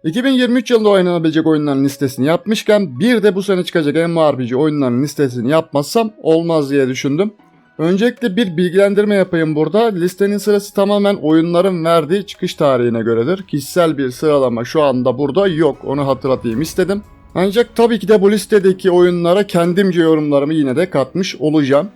2023 yılında oynanabilecek oyunların listesini yapmışken bir de bu sene çıkacak MMORPG oyunların listesini yapmazsam olmaz diye düşündüm. Öncelikle bir bilgilendirme yapayım burada. Listenin sırası tamamen oyunların verdiği çıkış tarihine göredir. Kişisel bir sıralama şu anda burada yok. Onu hatırlatayım istedim. Ancak tabii ki de bu listedeki oyunlara kendimce yorumlarımı yine de katmış olacağım.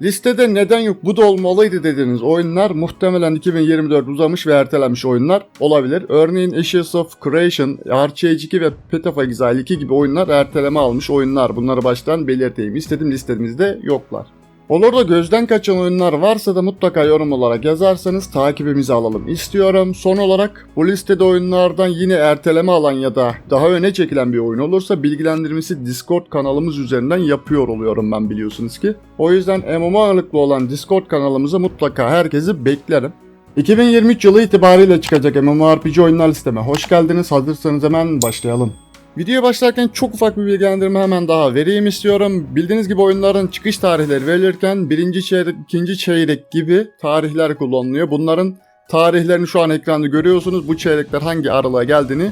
Listede neden yok bu da olmalıydı dediğiniz oyunlar muhtemelen 2024 uzamış ve ertelenmiş oyunlar olabilir. Örneğin Ashes of Creation, Archage 2 ve Path of Exile 2 gibi oyunlar erteleme almış oyunlar. Bunları baştan belirteyim istedim, listemizde yoklar. Olur da gözden kaçan oyunlar varsa da mutlaka yorum olarak yazarsanız takibimizi alalım istiyorum. Son olarak bu listede oyunlardan yine erteleme alan ya da daha öne çekilen bir oyun olursa bilgilendirmesi Discord kanalımız üzerinden yapıyor oluyorum ben biliyorsunuz ki. O yüzden MMO ağırlıklı olan Discord kanalımıza mutlaka herkesi beklerim. 2023 yılı itibariyle çıkacak MMORPG oyunlar listeme hoş geldiniz. Hazırsanız hemen başlayalım. Videoya başlarken çok ufak bir bilgilendirme hemen daha vereyim istiyorum. Bildiğiniz gibi oyunların çıkış tarihleri verilirken birinci çeyrek, ikinci çeyrek gibi tarihler kullanılıyor. Bunların tarihlerini şu an ekranda görüyorsunuz. Bu çeyrekler hangi aralığa geldiğini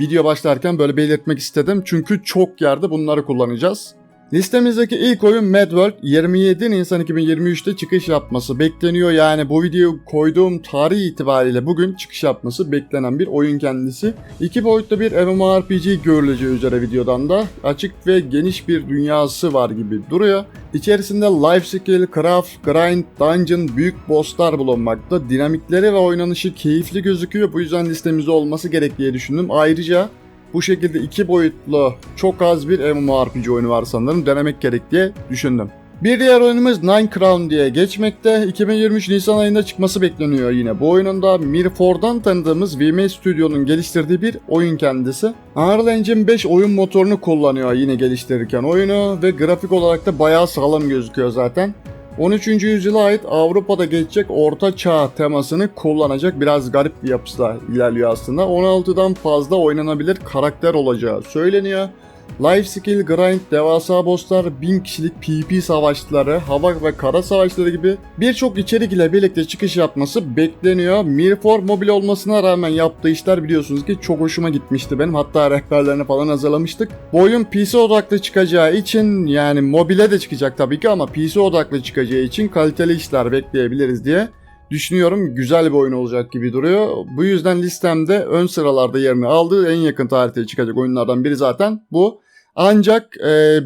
video başlarken böyle belirtmek istedim. Çünkü çok yerde bunları kullanacağız. Listemizdeki ilk oyun MadWorld 27 Nisan 2023'te çıkış yapması bekleniyor. Yani bu videoyu koyduğum tarih itibariyle bugün çıkış yapması beklenen bir oyun kendisi. İki boyutlu bir MMORPG görüleceği üzere videodan da açık ve geniş bir dünyası var gibi duruyor. İçerisinde life skill, craft, grind, dungeon, büyük bosslar bulunmakta. Dinamikleri ve oynanışı keyifli gözüküyor. Bu yüzden listemizde olması gerek diye düşündüm. Ayrıca bu şekilde iki boyutlu çok az bir MMORPG oyunu var sanırım denemek gerek diye düşündüm. Bir diğer oyunumuz Nine Crown diye geçmekte. 2023 Nisan ayında çıkması bekleniyor yine. Bu oyunun da Mir4'dan tanıdığımız VMA Studio'nun geliştirdiği bir oyun kendisi. Unreal Engine 5 oyun motorunu kullanıyor yine geliştirirken oyunu ve grafik olarak da bayağı sağlam gözüküyor zaten. 13. yüzyıla ait Avrupa'da geçecek orta çağ temasını kullanacak biraz garip bir yapıda ilerliyor aslında. 16'dan fazla oynanabilir karakter olacağı söyleniyor. Life skill, grind, devasa bosslar, 1000 kişilik PvP savaşları, hava ve kara savaşları gibi birçok içerik ile birlikte çıkış yapması bekleniyor. Mir4 mobil olmasına rağmen yaptığı işler biliyorsunuz ki çok hoşuma gitmişti benim. Hatta rehberlerini falan hazırlamıştık. Bu oyun PC odaklı çıkacağı için yani mobile de çıkacak tabii ki ama PC odaklı çıkacağı için kaliteli işler bekleyebiliriz diye düşünüyorum. Güzel bir oyun olacak gibi duruyor. Bu yüzden listemde ön sıralarda yerini aldığı en yakın tarihte çıkacak oyunlardan biri zaten bu. Ancak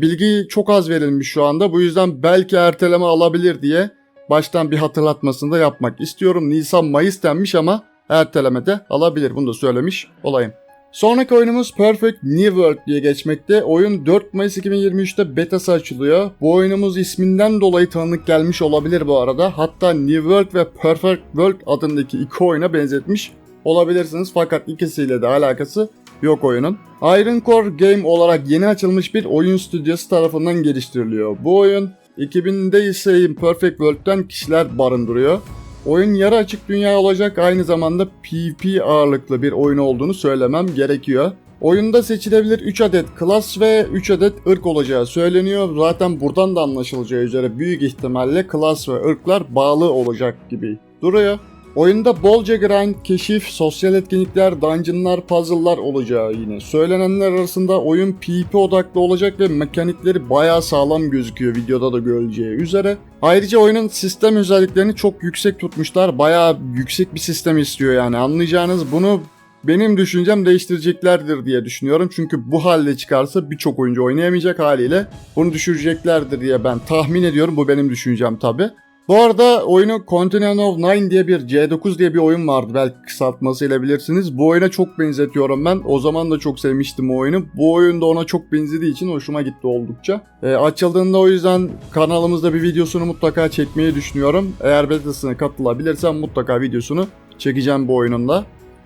bilgi çok az verilmiş şu anda. Bu yüzden belki erteleme alabilir diye baştan bir hatırlatmasını da yapmak istiyorum. Nisan-Mayıs denmiş ama erteleme de alabilir. Bunu da söylemiş olayım. Sonraki oyunumuz Perfect New World diye geçmekte. Oyun 4 Mayıs 2023'te betası açılıyor. Bu oyunumuz isminden dolayı tanıdık gelmiş olabilir bu arada. Hatta New World ve Perfect World adındaki iki oyuna benzetmiş olabilirsiniz. Fakat ikisiyle de alakası yok oyunun. Iron Core Game olarak yeni açılmış bir oyun stüdyosu tarafından geliştiriliyor. Bu oyun 2000'de ise Perfect World'den kişiler barındırıyor. Oyun yarı açık dünya olacak, aynı zamanda PvP ağırlıklı bir oyun olduğunu söylemem gerekiyor. Oyunda seçilebilir 3 adet klas ve 3 adet ırk olacağı söyleniyor. Zaten buradan da anlaşılacağı üzere büyük ihtimalle klas ve ırklar bağlı olacak gibi duruyor. Oyunda bolca grind, keşif, sosyal etkinlikler, dungeonlar, puzzle'lar olacağı yine söylenenler arasında. Oyun PvP odaklı olacak ve mekanikleri bayağı sağlam gözüküyor videoda da görüleceği üzere. Ayrıca oyunun sistem özelliklerini çok yüksek tutmuşlar. Bayağı yüksek bir sistem istiyor yani anlayacağınız. Bunu benim düşüncem değiştireceklerdir diye düşünüyorum. Çünkü bu halde çıkarsa birçok oyuncu oynayamayacak haliyle bunu düşüreceklerdir diye ben tahmin ediyorum. Bu benim düşüncem tabi. Bu arada oyunu Continent of Nine diye bir C9 diye bir oyun vardı. Belki kısaltmasıyla bilirsiniz. Bu oyuna çok benzetiyorum ben. O zaman da çok sevmiştim o oyunu. Bu oyun da ona çok benzediği için hoşuma gitti oldukça. Açıldığında o yüzden kanalımızda bir videosunu mutlaka çekmeyi düşünüyorum. Eğer betasına katılabilirsem mutlaka videosunu çekeceğim bu oyunun da.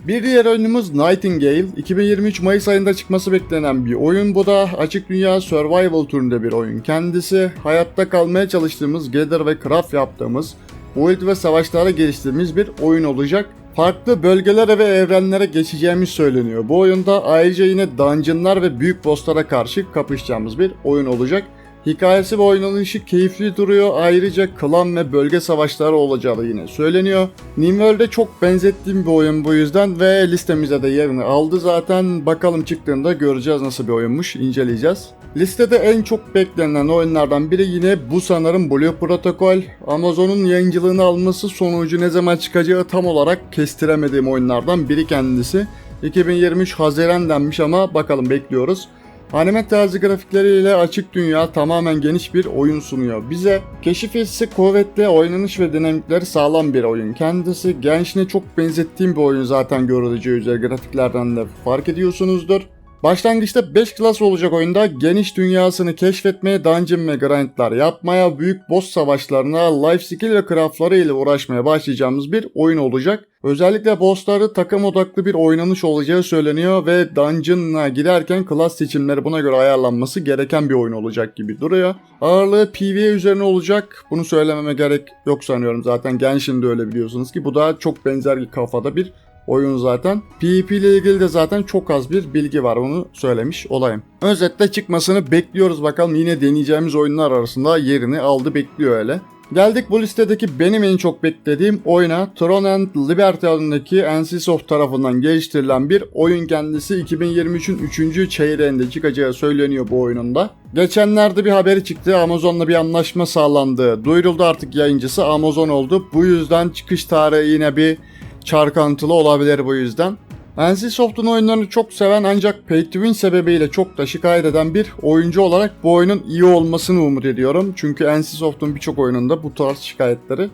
Bir diğer oyunumuz Nightingale. 2023 Mayıs ayında çıkması beklenen bir oyun bu da. Açık dünya survival türünde bir oyun. Kendisi hayatta kalmaya çalıştığımız, gather ve craft yaptığımız, build ve savaşlara geliştirdiğimiz bir oyun olacak. Farklı bölgelere ve evrenlere geçeceğimiz söyleniyor. Bu oyunda ayrıca yine dungeonlar ve büyük bosslara karşı kapışacağımız bir oyun olacak. Hikayesi ve oynanışı keyifli duruyor. Ayrıca klan ve bölge savaşları olacağı yine söyleniyor. New World'e çok benzettiğim bir oyun bu yüzden ve listemize de yerini aldı zaten. Bakalım çıktığında göreceğiz nasıl bir oyunmuş, inceleyeceğiz. Listede en çok beklenen oyunlardan biri yine bu sanırım Blue Protocol. Amazon'un yayıncılığını alması sonucu ne zaman çıkacağı tam olarak kestiremediğim oyunlardan biri kendisi. 2023 Haziran denmiş ama bakalım bekliyoruz. Anime tarzı grafikleriyle açık dünya tamamen geniş bir oyun sunuyor bize. Keşif hissi kuvvetli, oynanış ve dinamikleri sağlam bir oyun. Kendisi gençliğine çok benzettiğim bir oyun zaten görüleceği üzere grafiklerden de fark ediyorsunuzdur. Başlangıçta 5 klas olacak oyunda geniş dünyasını keşfetmeye, dungeon ve grindlar yapmaya, büyük boss savaşlarına, life skill ve craftları ile uğraşmaya başlayacağımız bir oyun olacak. Özellikle bossları takım odaklı bir oynanış olacağı söyleniyor ve dungeon'a giderken klas seçimleri buna göre ayarlanması gereken bir oyun olacak gibi duruyor. Ağırlığı PvE üzerine olacak. Bunu söylememe gerek yok sanıyorum, zaten Genshin'de öyle biliyorsunuz ki bu da çok benzer kafada bir oyun zaten. PvP ile ilgili de zaten çok az bir bilgi var, onu söylemiş olayım. Özetle çıkmasını bekliyoruz, bakalım yine deneyeceğimiz oyunlar arasında yerini aldı, bekliyor öyle. Geldik bu listedeki benim en çok beklediğim oyuna. Throne and Liberty adındaki NCSoft tarafından geliştirilen bir oyun kendisi. 2023'ün 3. çeyreğinde çıkacağı söyleniyor bu oyunun da. Geçenlerde bir haberi çıktı. Amazon'la bir anlaşma sağlandı. Duyuruldu, artık yayıncısı Amazon oldu. Bu yüzden çıkış tarihi yine bir çarkantılı olabilir bu yüzden. NCSoft'un oyunlarını çok seven ancak pay to win sebebiyle çok da şikayet eden bir oyuncu olarak bu oyunun iyi olmasını umut ediyorum. Çünkü NCSoft'un birçok oyununda bu tarz şikayetleri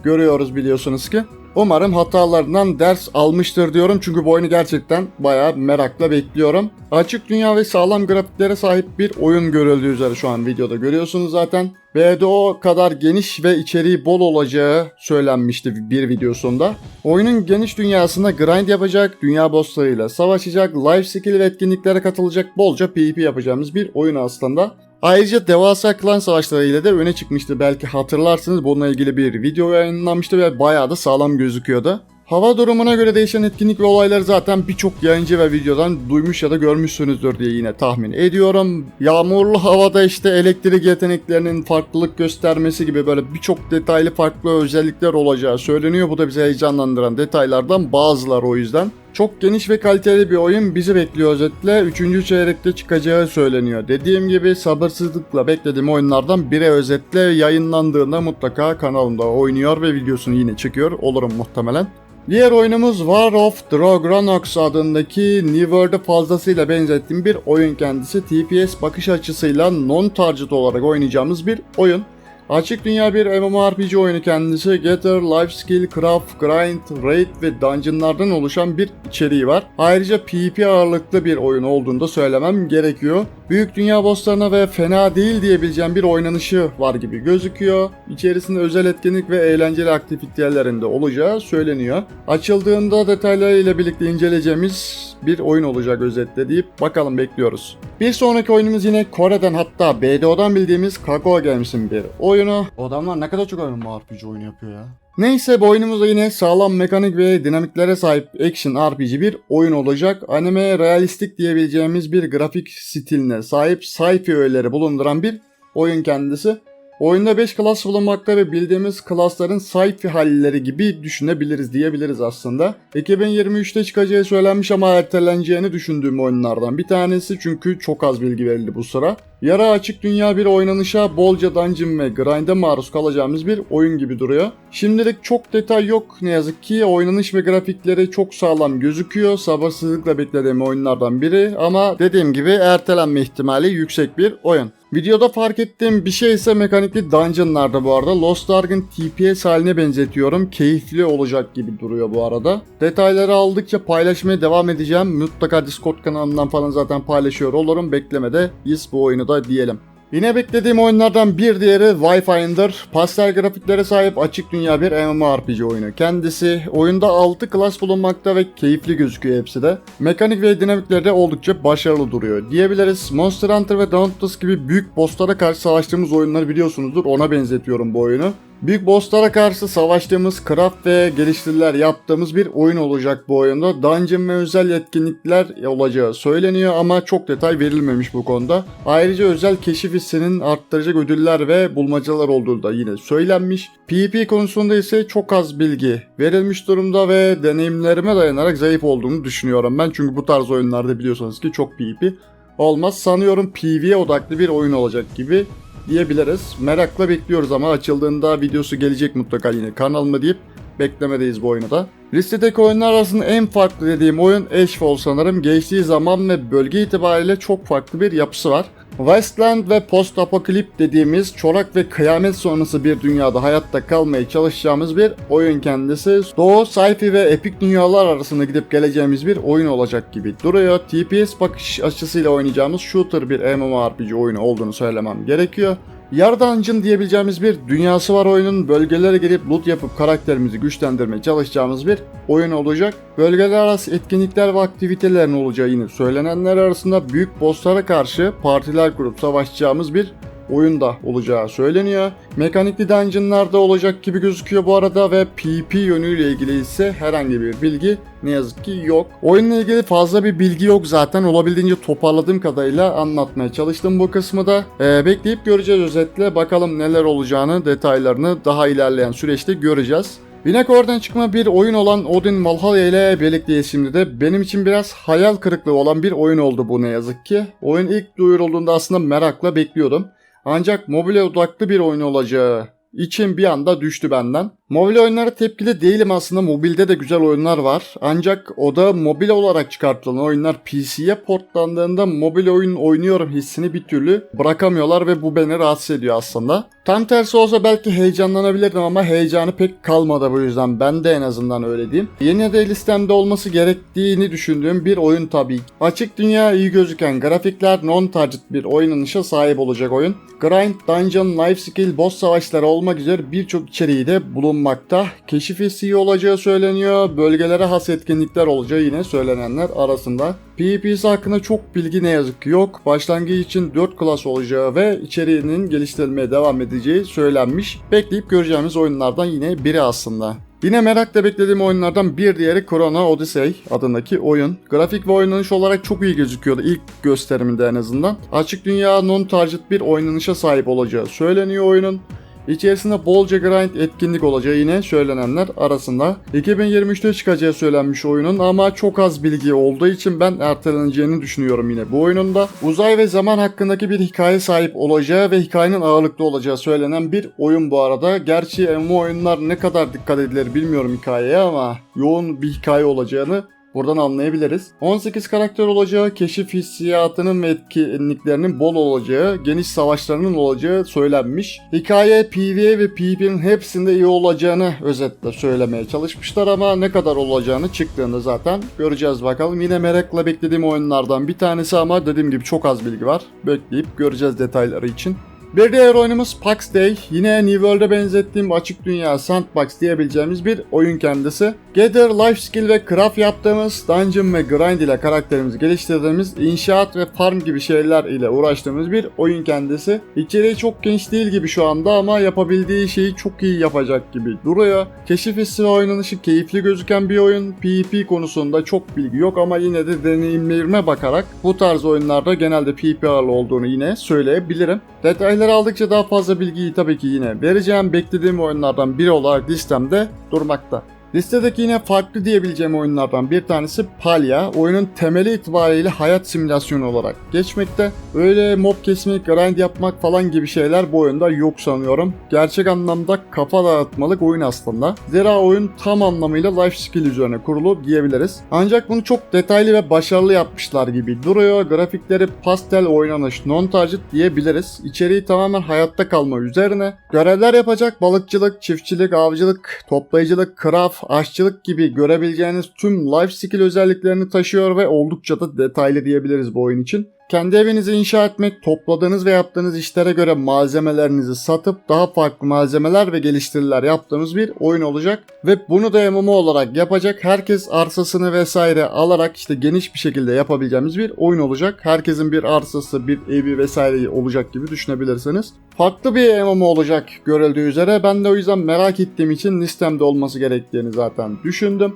görüyoruz biliyorsunuz ki. Umarım hatalarından ders almıştır diyorum çünkü bu oyunu gerçekten bayağı merakla bekliyorum. Açık dünya ve sağlam grafiklere sahip bir oyun görüldüğü üzere şu an videoda görüyorsunuz zaten. BDO kadar geniş ve içeriği bol olacağı söylenmişti bir videosunda. Oyunun geniş dünyasında grind yapacak, dünya bosslarıyla savaşacak, life skill ve etkinliklere katılacak, bolca PvP yapacağımız bir oyun aslında. Ayrıca devasa klan savaşları ile de öne çıkmıştı. Belki hatırlarsınız, bununla ilgili bir video yayınlanmıştı ve bayağı da sağlam gözüküyordu. Hava durumuna göre değişen etkinlik ve olayları zaten birçok yayıncı ve videodan duymuş ya da görmüşsünüzdür diye yine tahmin ediyorum. Yağmurlu havada işte elektrik yeteneklerinin farklılık göstermesi gibi böyle birçok detaylı farklı özellikler olacağı söyleniyor. Bu da bizi heyecanlandıran detaylardan bazıları o yüzden. Çok geniş ve kaliteli bir oyun bizi bekliyor özetle. 3. çeyrekte çıkacağı söyleniyor. Dediğim gibi sabırsızlıkla beklediğim oyunlardan biri, özetle yayınlandığında mutlaka kanalımda oynuyor ve videosunu yine çekiyor olurum muhtemelen. Diğer oyunumuz War of Dragonox adındaki New World'e fazlasıyla benzettiğim bir oyun kendisi. TPS bakış açısıyla non-target olarak oynayacağımız bir oyun. Açık dünya bir MMORPG oyunu kendisi. Gather, Life Skill, Craft, Grind, Raid ve Dungeon'lardan oluşan bir içeriği var. Ayrıca PvP ağırlıklı bir oyun olduğunu da söylemem gerekiyor. Büyük dünya bosslarına ve fena değil diyebileceğim bir oynanışı var gibi gözüküyor. İçerisinde özel etkinlik ve eğlenceli aktivitelerinde olacağı söyleniyor. Açıldığında detaylarıyla birlikte inceleyeceğimiz bir oyun olacak özetle deyip bakalım, bekliyoruz. Bir sonraki oyunumuz yine Kore'den, hatta BDO'dan bildiğimiz Kaguya Games'in bir oyunu. O adamlar ne kadar çok RPG oyunu yapıyor ya. Neyse, bu oyunumuzda yine sağlam mekanik ve dinamiklere sahip action RPG bir oyun olacak. Anime realistik diyebileceğimiz bir grafik stiline sahip, sci-fi öğeleri bulunduran bir oyun kendisi. Oyunda 5 klas bulunmakta ve bildiğimiz klasların sci-fi halleri gibi düşünebiliriz diyebiliriz aslında. 2023'te çıkacağı söylenmiş ama erteleneceğini düşündüğüm oyunlardan bir tanesi, çünkü çok az bilgi verildi bu sıra. Yarı açık dünya bir oynanışa, bolca dungeon ve grind'e maruz kalacağımız bir oyun gibi duruyor. Şimdilik çok detay yok ne yazık ki. Oynanış ve grafikleri çok sağlam gözüküyor. Sabırsızlıkla beklediğim oyunlardan biri ama dediğim gibi ertelenme ihtimali yüksek bir oyun. Videoda fark ettiğim bir şey ise mekanikli dungeonlarda bu arada. Lost Ark'ın TPS haline benzetiyorum. Keyifli olacak gibi duruyor bu arada. Detayları aldıkça paylaşmaya devam edeceğim. Mutlaka Discord kanalından falan zaten paylaşıyor olurum. Beklemede bu oyunu da diyelim. Yine beklediğim oyunlardan bir diğeri Wayfinder. Pastel grafiklere sahip açık dünya bir MMORPG oyunu. Kendisi oyunda 6 klas bulunmakta ve keyifli gözüküyor hepsi de. Mekanik ve dinamikleri de oldukça başarılı duruyor diyebiliriz. Monster Hunter ve Dauntless gibi büyük bosslara karşı savaştığımız oyunları biliyorsunuzdur. Ona benzetiyorum bu oyunu. Büyük bosslara karşı savaştığımız, craft ve geliştiriler yaptığımız bir oyun olacak bu oyunda. Dungeon ve özel yetkinlikler olacağı söyleniyor ama çok detay verilmemiş bu konuda. Ayrıca özel keşif hissinin arttıracak ödüller ve bulmacalar olduğu da yine söylenmiş. PvP konusunda ise çok az bilgi verilmiş durumda ve deneyimlerime dayanarak zayıf olduğunu düşünüyorum ben. Çünkü bu tarz oyunlarda biliyorsunuz ki çok PvP olmaz. Sanıyorum PvE odaklı bir oyun olacak gibi diyebiliriz. Merakla bekliyoruz ama açıldığında videosu gelecek mutlaka yine kanalıma deyip beklemedeyiz bu oyunu da. Listedeki oyunlar arasında en farklı dediğim oyun Ashfall sanırım. Geçtiği zaman ve bölge itibariyle çok farklı bir yapısı var. Wasteland ve Post Apokalip dediğimiz çorak ve kıyamet sonrası bir dünyada hayatta kalmaya çalışacağımız bir oyun kendisi. Doğu, sci-fi ve epik dünyalar arasında gidip geleceğimiz bir oyun olacak gibi duruyor. TPS bakış açısıyla oynayacağımız shooter bir MMORPG oyunu olduğunu söylemem gerekiyor. Yarı dungeon diyebileceğimiz bir dünyası var oyunun. Bölgelere gelip loot yapıp karakterimizi güçlendirmeye çalışacağımız bir oyun olacak. Bölgeler arası etkinlikler ve aktivitelerin olacağı yine söylenenler arasında büyük bosslara karşı partiler kurup savaşacağımız bir oyunda olacağı söyleniyor. Mekanikli dungeonlarda olacak gibi gözüküyor bu arada ve PvP yönüyle ilgili ise herhangi bir bilgi ne yazık ki yok. Oyunla ilgili fazla bir bilgi yok zaten. Olabildiğince toparladığım kadarıyla anlatmaya çalıştım bu kısmı da. Bekleyip göreceğiz özetle. Bakalım neler olacağını, detaylarını daha ilerleyen süreçte göreceğiz. Winacore'dan çıkma bir oyun olan Odin Valhalla ile birlikteyiz şimdi de. Benim için biraz hayal kırıklığı olan bir oyun oldu bu ne yazık ki. Oyun ilk duyurulduğunda aslında merakla bekliyordum. Ancak mobil odaklı bir oyun olacağı için bir anda düştü benden. Mobil oyunlara tepkili değilim aslında. Mobilde de güzel oyunlar var. Ancak o da mobil olarak çıkartılan oyunlar PC'ye portlandığında mobil oyun oynuyorum hissini bir türlü bırakamıyorlar ve bu beni rahatsız ediyor aslında. Tam tersi olsa belki heyecanlanabilirdim ama heyecanı pek kalmadı bu yüzden. Ben de en azından öyle diyeyim. Yine de listemde olması gerektiğini düşündüğüm bir oyun tabii. Açık dünya, iyi gözüken grafikler, non-target bir oynanışa sahip olacak oyun. Grind, Dungeon, Life Skill, boss savaşları olmak üzere birçok içeriği de bulunmakta. Keşif hissi olacağı söyleniyor. Bölgelere has etkinlikler olacağı yine söylenenler arasında. PvP'si hakkında çok bilgi ne yazık ki yok. Başlangıç için 4 klas olacağı ve içeriğinin geliştirilmeye devam edeceği söylenmiş. Bekleyip göreceğimiz oyunlardan yine biri aslında. Yine merakla beklediğim oyunlardan bir diğeri Chrono Odyssey adındaki oyun. Grafik ve oynanış olarak çok iyi gözüküyordu ilk gösteriminde en azından. Açık dünya non-target bir oynanışa sahip olacağı söyleniyor oyunun. İçerisinde bolca grind etkinlik olacağı yine söylenenler arasında. 2023'te çıkacağı söylenmiş oyunun ama çok az bilgi olduğu için ben erteleneceğini düşünüyorum yine bu oyunun da. Uzay ve zaman hakkındaki bir hikaye sahip olacağı ve hikayenin ağırlıklı olacağı söylenen bir oyun bu arada. Gerçi MMO oyunlar ne kadar dikkat edilir bilmiyorum hikayeye ama yoğun bir hikaye olacağını buradan anlayabiliriz. 18 karakter olacağı, keşif hissiyatının ve etkinliklerinin bol olacağı, geniş savaşlarının olacağı söylenmiş. Hikaye, PvE ve PvP'nin hepsinde iyi olacağını özetle söylemeye çalışmışlar ama ne kadar olacağını çıktığında zaten göreceğiz bakalım. Yine merakla beklediğim oyunlardan bir tanesi ama dediğim gibi çok az bilgi var. Bekleyip göreceğiz detayları için. Bir diğer oyunumuz Pax Day. Yine New World'e benzettiğim açık dünya sandbox diyebileceğimiz bir oyun kendisi. Gather, life skill ve craft yaptığımız, dungeon ve grind ile karakterimizi geliştirdiğimiz, inşaat ve farm gibi şeyler ile uğraştığımız bir oyun kendisi. İçeriği çok geniş değil gibi şu anda ama yapabildiği şeyi çok iyi yapacak gibi duruyor. Keşif hissi ve oynanışı keyifli gözüken bir oyun. PvP konusunda çok bilgi yok ama yine de deneyimlerime bakarak bu tarz oyunlarda genelde PvP ağırlı olduğunu yine söyleyebilirim. Detayları aldıkça daha fazla bilgiyi tabii ki yine vereceğim. Beklediğim oyunlardan biri olarak listemde durmakta. Listedeki yine farklı diyebileceğim oyunlardan bir tanesi Palya. Oyunun temeli itibariyle hayat simülasyonu olarak geçmekte. Öyle mob kesmek, grind yapmak falan gibi şeyler bu oyunda yok sanıyorum. Gerçek anlamda kafa dağıtmalık oyun aslında. Zira oyun tam anlamıyla life skill üzerine kurulu diyebiliriz. Ancak bunu çok detaylı ve başarılı yapmışlar gibi duruyor. Grafikleri pastel oynanış, non-target diyebiliriz. İçeriği tamamen hayatta kalma üzerine. Görevler yapacak balıkçılık, çiftçilik, avcılık, toplayıcılık, craft, aşçılık gibi görebileceğiniz tüm life skill özelliklerini taşıyor ve oldukça da detaylı diyebiliriz bu oyun için. Kendi evinizi inşa etmek, topladığınız ve yaptığınız işlere göre malzemelerinizi satıp daha farklı malzemeler ve geliştiriler yaptığımız bir oyun olacak. Ve bunu da MMO olarak yapacak. Herkes arsasını vesaire alarak işte geniş bir şekilde yapabileceğimiz bir oyun olacak. Herkesin bir arsası, bir evi vesaire olacak gibi düşünebilirsiniz. Farklı bir MMO olacak görüldüğü üzere. Ben de o yüzden merak ettiğim için listemde olması gerektiğini zaten düşündüm.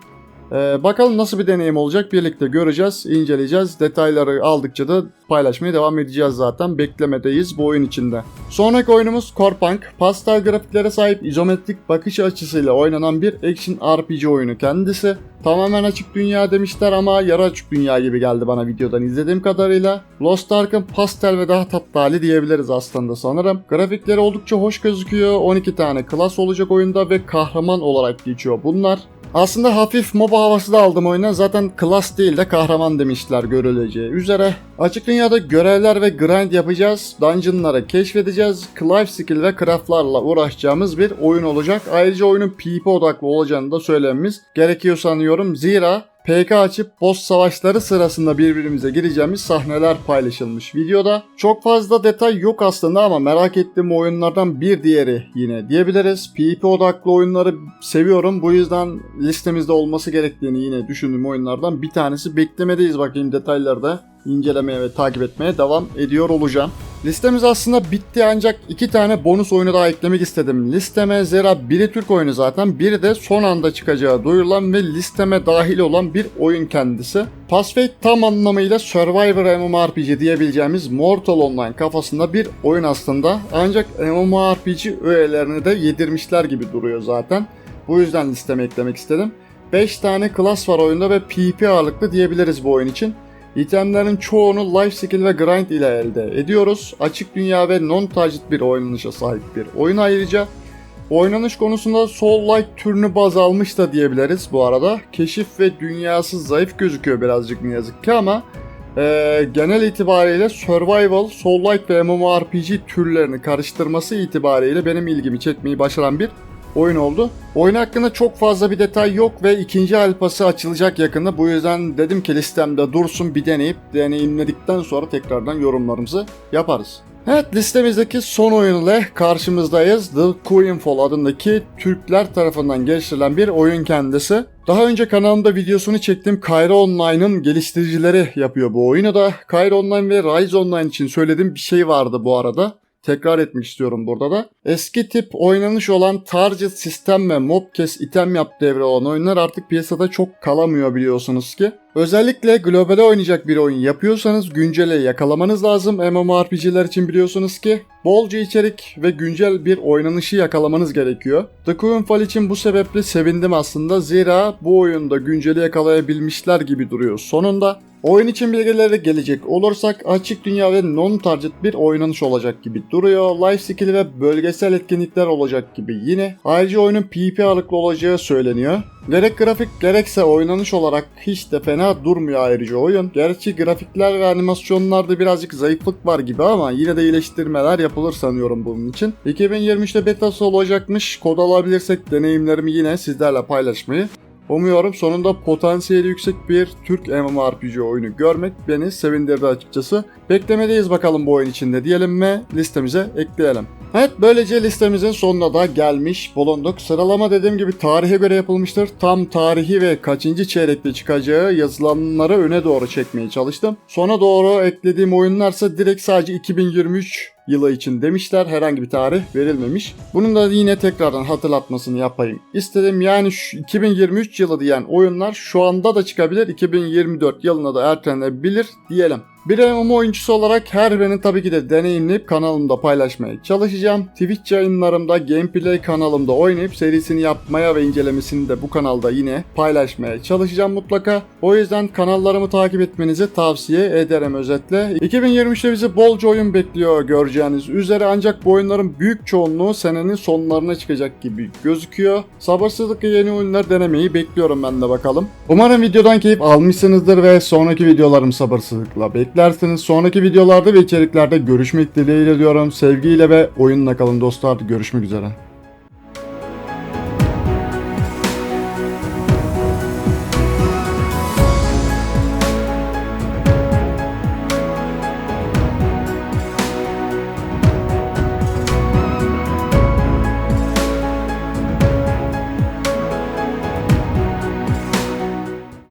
Bakalım nasıl bir deneyim olacak, birlikte göreceğiz, inceleyeceğiz. Detayları aldıkça da paylaşmaya devam edeceğiz zaten. Beklemedeyiz bu oyun içinde. Sonraki oyunumuz Corepunk. Pastel grafiklere sahip izometrik bakış açısıyla oynanan bir action RPG oyunu kendisi. Tamamen açık dünya demişler ama yarı açık dünya gibi geldi bana videodan izlediğim kadarıyla. Lost Ark'ın pastel ve daha tatlı hali diyebiliriz aslında sanırım. Grafikleri oldukça hoş gözüküyor. 12 tane klas olacak oyunda ve kahraman olarak geçiyor bunlar. Aslında hafif MOBA havası da aldım oyuna. Zaten klas değil de kahraman demişler görüleceği üzere. Açık dünyada görevler ve grind yapacağız. Dungeon'ları keşfedeceğiz. Life skill ve craftlarla uğraşacağımız bir oyun olacak. Ayrıca oyunun PvP odaklı olacağını da söylememiz gerekiyor sanıyorum. Zira PK açıp boss savaşları sırasında birbirimize gireceğimiz sahneler paylaşılmış videoda. Çok fazla detay yok aslında ama merak ettiğim oyunlardan bir diğeri yine diyebiliriz. PvP odaklı oyunları seviyorum. Bu yüzden listemizde olması gerektiğini yine düşündüğüm oyunlardan bir tanesi. Beklemedeyiz, bakayım detaylarda incelemeye ve takip etmeye devam ediyor olacağım. Listemiz aslında bitti ancak 2 tane bonus oyunu daha eklemek istedim listeme. Zira biri Türk oyunu zaten, biri de son anda çıkacağı duyurulan ve listeme dahil olan bir oyun kendisi. Passfade tam anlamıyla Survivor MMORPG diyebileceğimiz Mortal Online kafasında bir oyun aslında. Ancak MMORPG öğelerini de yedirmişler gibi duruyor zaten. Bu yüzden listeme eklemek istedim. 5 tane klas var oyunda ve PvP ağırlıklı diyebiliriz bu oyun için. İtemlerin çoğunu life skill ve grind ile elde ediyoruz. Açık dünya ve non-target bir oynanışa sahip bir oyun ayrıca. Oynanış konusunda Soul-like türünü baz almış da diyebiliriz bu arada. Keşif ve dünyası zayıf gözüküyor birazcık ne yazık ki ama genel itibariyle Survival, Soul-like ve MMORPG türlerini karıştırması itibariyle benim ilgimi çekmeyi başaran bir oyun oldu. Oyun hakkında çok fazla bir detay yok ve ikinci alfası açılacak yakında. Bu yüzden dedim ki listemde dursun, bir deneyip deneyimledikten sonra tekrardan yorumlarımızı yaparız. Evet, listemizdeki son oyun ile karşımızdayız. The Queenfall adındaki Türkler tarafından geliştirilen bir oyun kendisi. Daha önce kanalımda videosunu çektiğim Kayra Online'ın geliştiricileri yapıyor bu oyunu da. Kayra Online ve Rise Online için söylediğim bir şey vardı bu arada. Tekrar etmek istiyorum burada da. Eski tip oynanış olan target sistem ve mob kes item yap devre olan oyunlar artık piyasada çok kalamıyor biliyorsunuz ki. Özellikle globale oynayacak bir oyun yapıyorsanız güncele yakalamanız lazım. MMORPG'ler için biliyorsunuz ki bolca içerik ve güncel bir oynanışı yakalamanız gerekiyor. The Queenfall için bu sebeple sevindim aslında. Zira bu oyunda günceli yakalayabilmişler gibi duruyor sonunda. Oyun için bilgileri gelecek olursak açık dünya ve non-target bir oynanış olacak gibi duruyor. Life skill ve bölgesel etkinlikler olacak gibi yine. Ayrıca oyunun PvP ağırlıklı olacağı söyleniyor. Gerek grafik gerekse oynanış olarak hiç de fena durmuyor ayrıca oyun. Gerçi grafikler ve animasyonlarda birazcık zayıflık var gibi ama yine de iyileştirmeler yapılır sanıyorum bunun için. 2023'te betası olacakmış. Kod alabilirsek deneyimlerimi yine sizlerle paylaşmayı umuyorum. Sonunda potansiyeli yüksek bir Türk MMORPG oyunu görmek beni sevindirdi açıkçası. Beklemedeyiz bakalım bu oyun içinde diyelim ve listemize ekleyelim. Evet, böylece listemizin sonuna da gelmiş bulunduk. Sıralama dediğim gibi tarihe göre yapılmıştır. Tam tarihi ve kaçıncı çeyrekte çıkacağı yazılanları öne doğru çekmeye çalıştım. Sona doğru eklediğim oyunlarsa direkt sadece 2023 yılı için demişler. Herhangi bir tarih verilmemiş. Bunun da yine tekrardan hatırlatmasını yapayım istedim. Yani şu 2023 yılı diyen oyunlar şu anda da çıkabilir. 2024 yılına da ertelenebilir diyelim. Bir MMO oyuncusu olarak her birini tabii ki de deneyimleyip kanalımda paylaşmaya çalışacağım. Twitch yayınlarımda, gameplay kanalımda oynayıp serisini yapmaya ve incelemesini de bu kanalda yine paylaşmaya çalışacağım mutlaka. O yüzden kanallarımı takip etmenizi tavsiye ederim özetle. 2023'te bizi bolca oyun bekliyor göreceğiniz üzere, ancak bu oyunların büyük çoğunluğu senenin sonlarına çıkacak gibi gözüküyor. Sabırsızlıkla yeni oyunlar denemeyi bekliyorum ben de bakalım. Umarım videodan keyif almışsınızdır ve sonraki videolarım sabırsızlıkla bekliyorum. Sonraki videolarda ve içeriklerde görüşmek dileğiyle diyorum. Sevgiyle ve oyunla kalın dostlar. Görüşmek üzere.